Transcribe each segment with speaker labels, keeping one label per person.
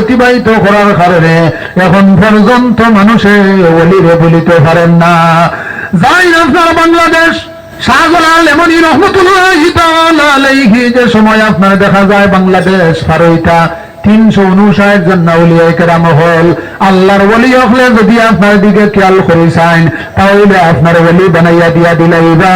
Speaker 1: অতিবাহিত করার কারণে এখন পর্যন্ত মানুষে ওলিরে বলিতে পারেন না। যাই আপনার বাংলাদেশ শাহজালাল এমনি রহমতুল্লাহি তাআলা আলাইহি যে সময় আপনার দেখা যায় বাংলাদেশ ফারইতা 359 জন আউলিয়া কেরাম হল। আল্লাহর ওলি হলে যদি আপনার দিকে খেয়াল করেছেন তাহলে আপনার ওলি বানাইয়া দিয়া দিলাইবা,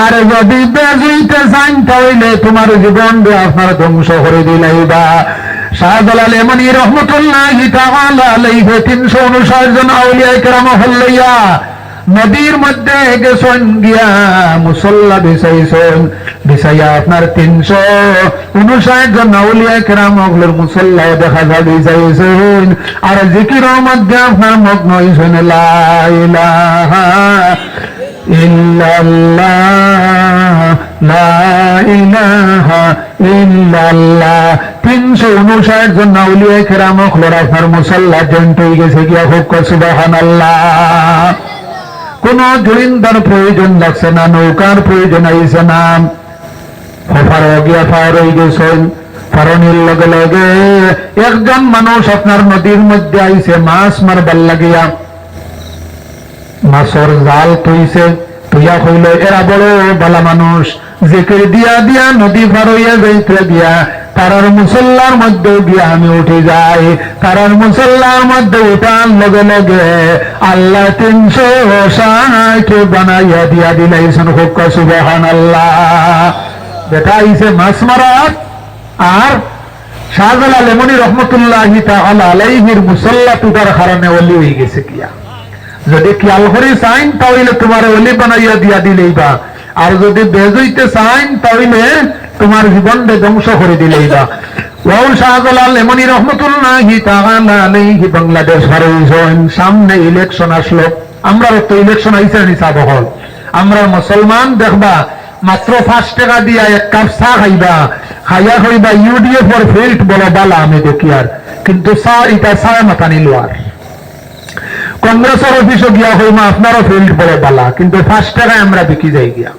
Speaker 1: আর যদি বেজইতে চান তাহলে তোমার জীবন আপনার ধ্বংস করে দিলাইবা। শাহজালাল এমনি রহমতুল্লাহি তাআলা আলাইহি 359 জন আউলিয়া কেরাম হল লইয়া নদীর মধ্যে গেছেন, গিয়া মুসল্লা বিছাইছেন, বিছাইয়া আপনার 359 জন আউলিয়া কেরাম হলের মুসল্লা দেখা যায় বিছাইছেন, আর জিকিরের মধ্যে আপনার মগ্ন হইছেন লা ইলাহা ইল্লাল্লাহ লা ইলাহা ইল্লাল্লাহ। 359 জন আউলিয়া কেরাম হলের আপনার মুসল্লা জয়েন্ট হয়ে গেছে গিয়া হোক সুবহানাল্লাহ। কোন জরিন্দার প্রয়োজন লাগছে না, নৌকার প্রয়োজন আইছে না, গিয়া পার হয়ে গেছেন। ফারণের লগে লগে একজন মানুষ আপনার নদীর মধ্যে আইছে মাছ মারবার লাগিয়া, মাছের জাল তুইছে, তুইয়া কইল এরা বড় বালা মানুষ, জিকির দিয়া দিয়া নদী পার হইয়া যাইতে দিয়া তারার মুসল্লার মধ্যে গিয়া আমি উঠে যাই। তারার মুসল্লার মধ্যে উঠার লগে লগে আল্লাহ 360 বানাইয়া দিয়া দিলাইছেন হোক সুবহানাল্লাহ। দেখা আইছে মাছ মারাত, আর শাহজালাল এমনি রহমতুল্লাহি তাআলা আলাইহির মুসল্লা টুটার কারণে ওলি হয়ে গেছে গিয়া। যদি খেয়াল করে চাইন তাহলে তোমার ওলি বানাইয়া দিয়া দিলেইবা, আর যদি বেজইতে চাইন তাহলে তোমার জীবনকে ধ্বংস করে দিলেইবা। ওয়াও শাহজালাল এমনি রহমতুল্লাহি তাআলা আলাইহি বাংলাদেশ ফারইছেন। সামনে ইলেকশন আসলো, আমরা তো ইলেকশন আইছে নিসাব হল। আমরা মুসলমান দেখবা মাত্র 5 টাকা দিয়া এক কাপ চা খাইবা, খাইয়া হইবা ইউডিএফ ফর ফিল্ড বলো বালা আমি দেখি, আর কিন্তু চা এটা চা মাথা নিল। আর কংগ্রেসের অফিসে গিয়া হইমা আপনারও ফিল্ড বলে বালা, কিন্তু 5 টাকায় আমরা বিকি যাই গিয়া।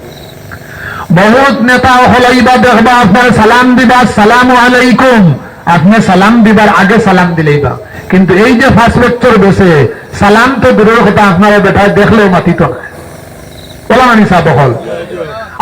Speaker 1: বহুত নেতা হলাইবা দেখবা আপনার সালাম দিবা আসসালামু আলাইকুম, আপনি সালাম দিবার আগে সালাম দিলেইবা, কিন্তু এই যে 5 বছর বেশে সালাম তো দূরের কথা আপনারা বেটা দেখলেও মাতিত বলা মানি সাব হল।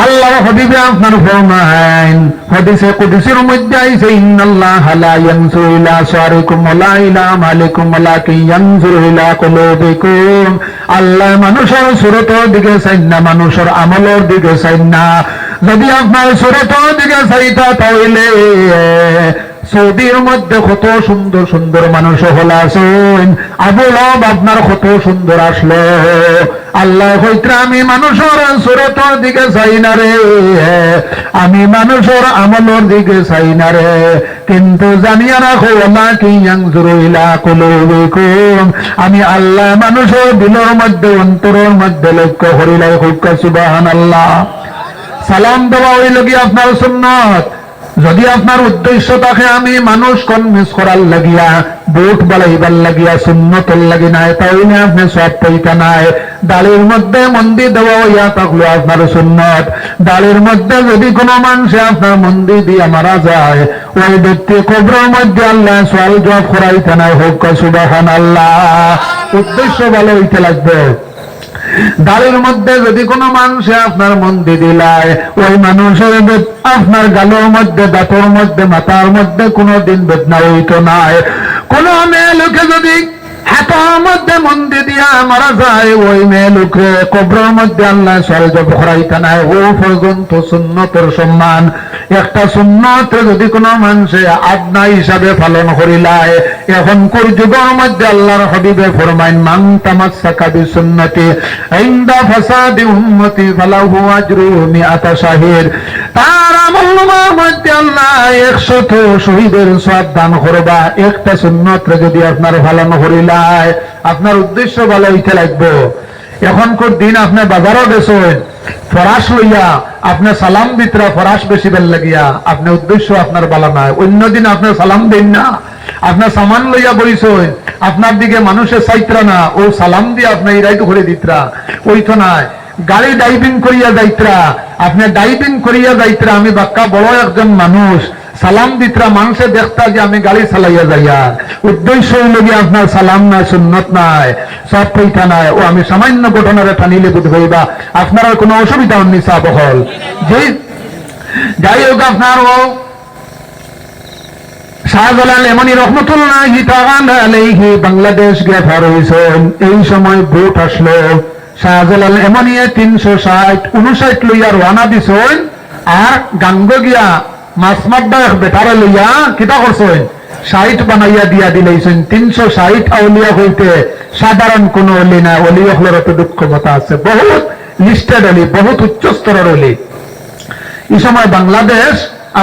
Speaker 1: আল্লাহ হাবিবে আপনার ফরমান হাদিসে কুদসির মধ্যে আইছে ইন্নাল্লাহা লা ইয়ানজুরু ইলা সারিকুম ওয়ালা ইলা মালিকুম ওয়ালাকিন ইয়ানজুরু ইলা কুলুবিকুম। আল্লাহ মানুষের সুরতের দিকে চাই না, মানুষের আমলের দিকে চাই না। যদি আপনার সুরতের দিকে চাইতা তাহলে সৌদির মধ্যে কত সুন্দর সুন্দর মানুষ হল আছেন, আবুল হক আপনার কত সুন্দর আসলো। আল্লাহ হইতে আমি মানুষের সুরতের দিকে চাই না রে, আমি মানুষের আমলের দিকে চাই না রে, কিন্তু জানিয়া রাখো ওয়ালাকিন ইয়ানজুরু ইলা কুলুবিকুম। আমি আল্লাহ মানুষের দিলের মধ্যে অন্তরের মধ্যে লক্ষ্য করিলাই হোক সুবহানাল্লাহ। সালাম দেওয়া হইল কি আপনার সুন্নাত। যদি আপনার উদ্দেশ্য থাকে আমি মানুষ কনভিন্স করার লাগিয়া, ভোট বাড়াইবার লাগিয়া, সুন্নতর লাগি নাই, তাহলে আপনি সব পয়সা নাই। ডালের মধ্যে মন্দির দেওয়া হইয়া থাকলো আপনার সুন্নত। ডালের মধ্যে যদি কোনো মানুষে আপনার মন্দির দিয়া মারা যায়, ওই ব্যক্তি কবরের মধ্যে আল্লাহ সওয়াল জবাব করাইতে নাই হোক সুবহানাল্লাহ। উদ্দেশ্য ভালো হইতে লাগবে। ডালের মধ্যে যদি কোনো মানুষে আপনার মন্দির দিলায়, ওই মানুষের আপনার গালের মধ্যে, দাঁতের মধ্যে, মাথার মধ্যে কোনোদিন বেদনা হইতো নাই। কোন মেয়ে লোকে যদি হাতের মধ্যে মন্দির দিয়া মারা যায়, ওই মেয়ে লোকে কবরের মধ্যে আল্লাহ সওয়াল জবাব করাইতে নাই। ও পর্যন্ত সুন্নতের সম্মান। একটা সুন্নত যদি কোনো মানুষে আদনা হিসাবে পালন করিলায়, এখনকার যুগের মধ্যে আল্লাহর হাবিবে ফরমাইন মান তামাসসাকা বিসুন্নতি ইনদা ফাসাদি উম্মতি ফালাহু আজরু মিআতা শাহিদ। তার আমলের মধ্যে আল্লাহ 100 শহীদের সওয়াব দান করবা। একটা সুন্নত যদি আপনার পালন করিলায়, আপনার উদ্দেশ্য ভালো হইতে লাগবে। এখনকার দিন আপনি বাজারও গেছেন, ফরাস লইয়া আপনি সালাম দিতরা, ফরাস বেশি বেল লাগিয়া, আপনার উদ্দেশ্য আপনার বালা নাই। অন্যদিন আপনার সালাম দেন না, আপনার সামান লইয়া বইছেন, আপনার দিকে মানুষের চাইত্রা না, ও সালাম দিয়ে আপনি ইরাইট করে দিতরা, ওই তো নাই। গাড়ি ড্রাইভিং করিয়া যাইতরা, আপনি ড্রাইভিং করিয়া যাইতরা, আমি বাক্কা বড় একজন মানুষ, সালাম দিতরা মানুষে দেখতা যে আমি গাড়ি চালাইয়া যাইয়া, উদ্দেশ্য হইল আপনার সালাম নাই, সুন্নত নাই, সব পৈঠা নাই, ও আমি সামান্য ঘটনারে টানিলে বুঝ হইবা আপনার কোনো অসুবিধা হননি সাহ হল যে যাই হোক। আপনার ও শাহজালাল এমনি রহমতুল্লাহি তাআলা আলাইহি বাংলাদেশ গ্রেফতার হইছেন। এই সময় ভোট আসলো, শাহজালাল এমনি 359 লইয়া রওনা দিছেন, আর গাঙ্গ গিয়া মাসমাদ্দা বেটারে লইয়া কিতা করছেন 60 বানাইয়া দিয়া দিলেছেন। 360 আউলিয়া হইতে সাধারণ কোন অলি না, অলি হলের এত দুঃখমতা আছে, বহুত লিস্টেড অলি, বহুত উচ্চ স্তরের অলি। এই সময় বাংলাদেশ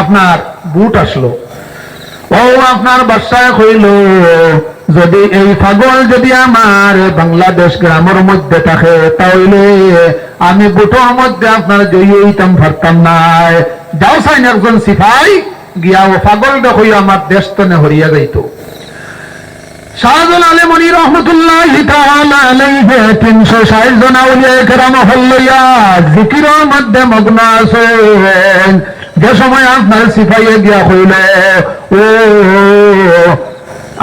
Speaker 1: আপনার ভোট আসলো, ও আপনার বাদশাহ হইল যদি এই পাগল যদি আমার বাংলাদেশ গ্রামের মধ্যে থাকে তাহলে আমি বুটোর মধ্যে আপনার জয়ী হইতাম পারতাম নাই। যাও সাইন একজন সিপাই গিয়া ও পাগল দেখই আমার দেশ তনে হরিয়া যাইত। শাহজালাল এমনি রহমতুল্লাহি তাআলা আলাইহি 360 জন আউলিয়া কেরাম হল্লাইয়া জিকিরের মধ্যে মগ্ন আছেন। যে সময় আপনার সিপাইয়ে গিয়া হইলে ও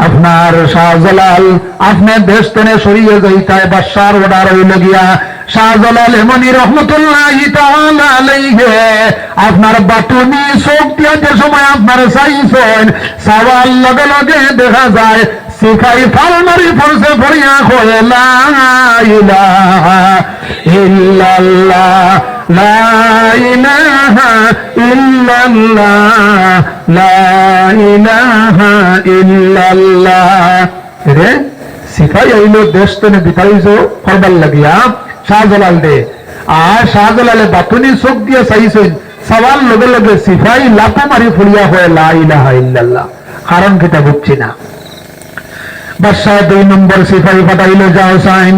Speaker 1: আপনার শাহজালাল আপনার দেশ তেনে সরিয়ে যাইতায় বাদশার অর্ডার হইল গিয়া। শাহজালাল এমনি রহমতুল্লাহি তাআলা আলাইহি আপনার বাটুনি চোখ দিয়া যে সময় আপনার চাইছেন, সওয়াল লগে লগে দেখা যায় সিপাই ফাল মারি পড়ছে, পড়িয়া কয় লা ইলাহা ইল্লাল্লাহ, লা ইলাহা ইল্লাল্লাহ, লা ইলাহা ইল্লাল্লাহ। রে সিপাই আইলো দেশ তনে বিতাইছ করবার লাগিয়া শাহজালাল দে, আর শাহজালালে বাতুনি চোখ দিয়ে চাইছেন, সওয়াল লগে লগে সিপাই লাফা মারি ফুলিয়া হয় লা ইলাহা ইল্লাল্লাহ। কারণ কিতা বুঝছি না। বাদশাহ 2 নম্বর সিপাই পাঠাইল, যাও সাইন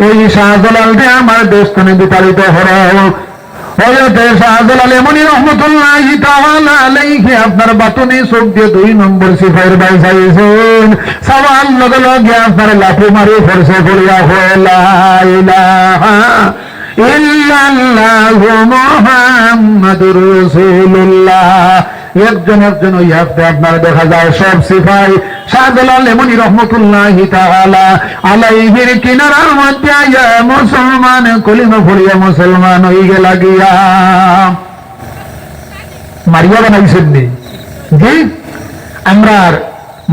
Speaker 1: এই শাহজালাল দে আমার দেশ তনে বিতাড়িত হরাও। হযরতে শাহজালাল এমনি রহমতুল্লাহি তাআলা আলাইহি আপনার বাতুনি চোখ দিয়ে 2 নম্বর সিপাইয়ের বাই চাইছেন, সওয়াল লগে লগে আপনার লাফু মারি ফরসে পড়িয়া হয় লা ইলাহা ইল্লাল্লাহু মুহাম্মাদুর রাসূলুল্লাহ। একজন একজন ওই হাতে আপনার দেখা যায় সব সিপাই শাহজালাল এমনি রহমতুল্লাহি তাআলা আলাইহির কিনারার মধ্যে আয়া মুসলমান কলিমা পড়িয়া মুসলমান হয়ে গেলা গিয়া। মারিয়া বানাইছেন নি জি। আমরা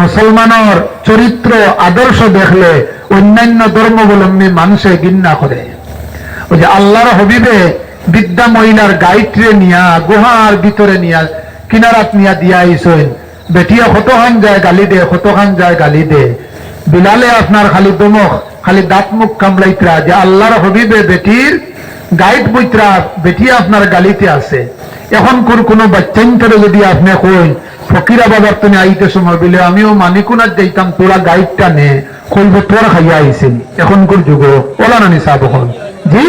Speaker 1: মুসলমানের চরিত্র আদর্শ দেখলে অন্যান্য ধর্মাবলম্বী মানুষে ঘৃণা করে। ওই যে আল্লাহর হবিবে বিদ্যা মহিলার গাইটরে নিয়া গুহার ভিতরে নিয়া কিনারাত নিয়া দিয়া আইসেন, বেটিয়া কতখান যায় গালি দে, কতখান যায় গালি দে। বিলালে আপনার খালি দমক খালি দাঁত মুখ কামলাইতরা যে আল্লাহর হবিবে বেটির গাইড বইতরা, বেটিয়া আপনার গালিতে আছে। এখন কোনো বাচ্চান্তরে যদি আপনি কই ফকিরা বাবার তুমি আইতে সময় বিলে আমিও মানিকুনার যাইতাম, তোরা গাইডটা নে কইব তোর খাইয়া আইসেন। এখনকার যুগ ওলা নানি সাহেব হন জি।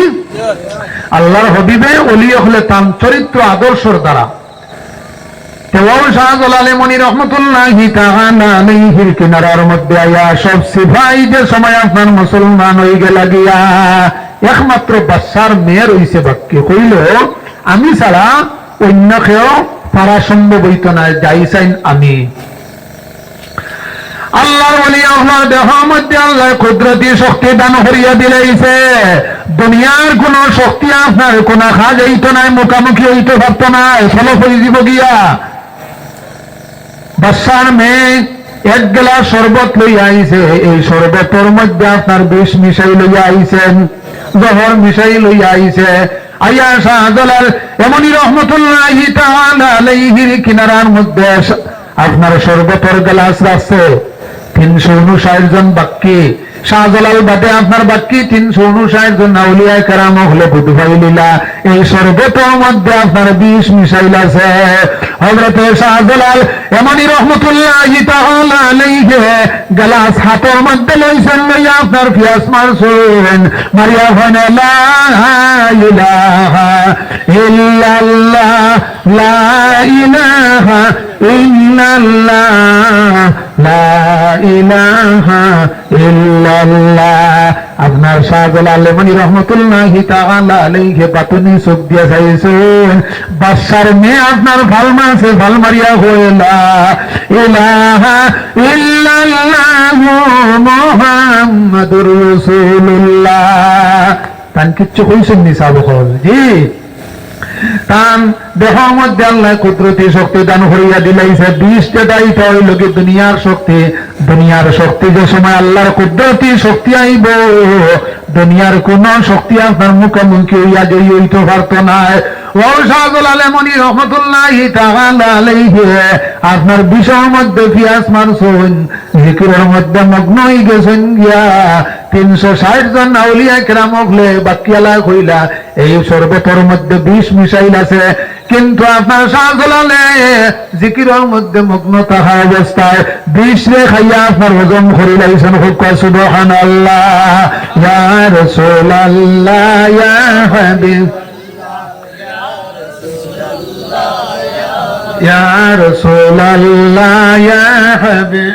Speaker 1: আল্লাহর হবিবে অলিয়ে হলে তার চরিত্র আদর্শর দ্বারা। শাহজালাল এমনি রহমতুল্লাহি তাআলা আলাইহির কিনারার মধ্যে আয়া সব সিপাই যে সময় আপনার মুসলমান হয়ে গেল গিয়া, একমাত্র বাদশার মেয়ের হইছে বাক্যে কইল আমি ছাড়া অন্য কেউ পারা সম্ভব হইত না, যাইছেন আমি। আল্লাহর ওলি আল্লাহ দেহর মধ্যে আল্লাহ কুদরতি শক্তি দান করিয়া দিলাইছে। দুনিয়ার কোন শক্তি আপনার কোন খা যাইত নাই, মুখামুখি হইতে পারত না, ফল হয়ে যাব গিয়া। বাদশার মেয়ে 1 গ্লাস শরবত লইয়া আইছে, এই শরবতের মধ্যে আপনার বিষ মিশাই লইয়া আইছেন, জহর মিশাই লইয়া আইছে। আইয়া শাহজালাল এমনি রহমতুল্লাহি তাআলা আলাইহির কিনারার মধ্যে আপনার শরবতের গ্লাস রাখছে। 359 জন বাক্কি, শাহজালাল বাদে আপনার বাক্কি 359 জন আউলিয়া কেরাম হলে বুধভাই লীলা এই শরবতের মধ্যে আপনার বিষ মিশাইলাছে। হযরতে শাহজালাল এমনি রহমতুল্লাহি তাআলা আলাইহি গ্লাস হাতের মধ্যে লইছেন, লইয়া আপনার পিয়াস মারছেন, মারিয়া হয় লা ইলাহা ইল্লাল্লাহ, লা ইলাহা ইল্লাল্লাহ, লা ইলাহা ইল্লাল্লাহ, আপনার শাহজালাল আলেমনি রহমতুল্লাহি তাআলা আলাইহি পাতুনি চোখ দিয়া চাইছেন বাদশার মেয়ে আপনার ভাল মারছে ভাল মারিয়া হইলা ইলাহা ইল্লাল্লাহু মুহাম্মাদুর রাসূলুল্লাহ তান কিচ্ছু কইছেন নি সাবক জি তান দেহর মধ্যে আল্লাহ কুদরতি শক্তি দান করিয়া দিলাইছে 20টা দায়িত্ব হইল কি দুনিয়ার শক্তি যে সময় আল্লাহর কুদরতি শক্তি আইব দুনিয়ার কোন শক্তি আপনার মুখোমুখি হইয়া জয়ী হইতে পারত না ও শাহজালাল আলেমনি রহমতুল্লাহি তাআলা আলাইহি আপনার বিষয়ের মধ্যে পিয়াস মারছেন জিকিরের মধ্যে মগ্ন হয়ে গেছেন গিয়া 360 জন আউলিয়া কেরাম হলে বাকিয়ালা কইলা এই শরবতের মধ্যে বিষ মিশাইল আছে কিন্তু আপনার শাহজালালে জিকিরের মধ্যে মগ্ন থাকা অবস্থায় বিষ রে খাইয়া আপনার হজম করে লাইছেন খুব সুবহানাল্লাহ ইয়া রাসূলুল্লাহ ইয়া হাবিব ইয়া রাসূলুল্লাহ ইয়া হাবিব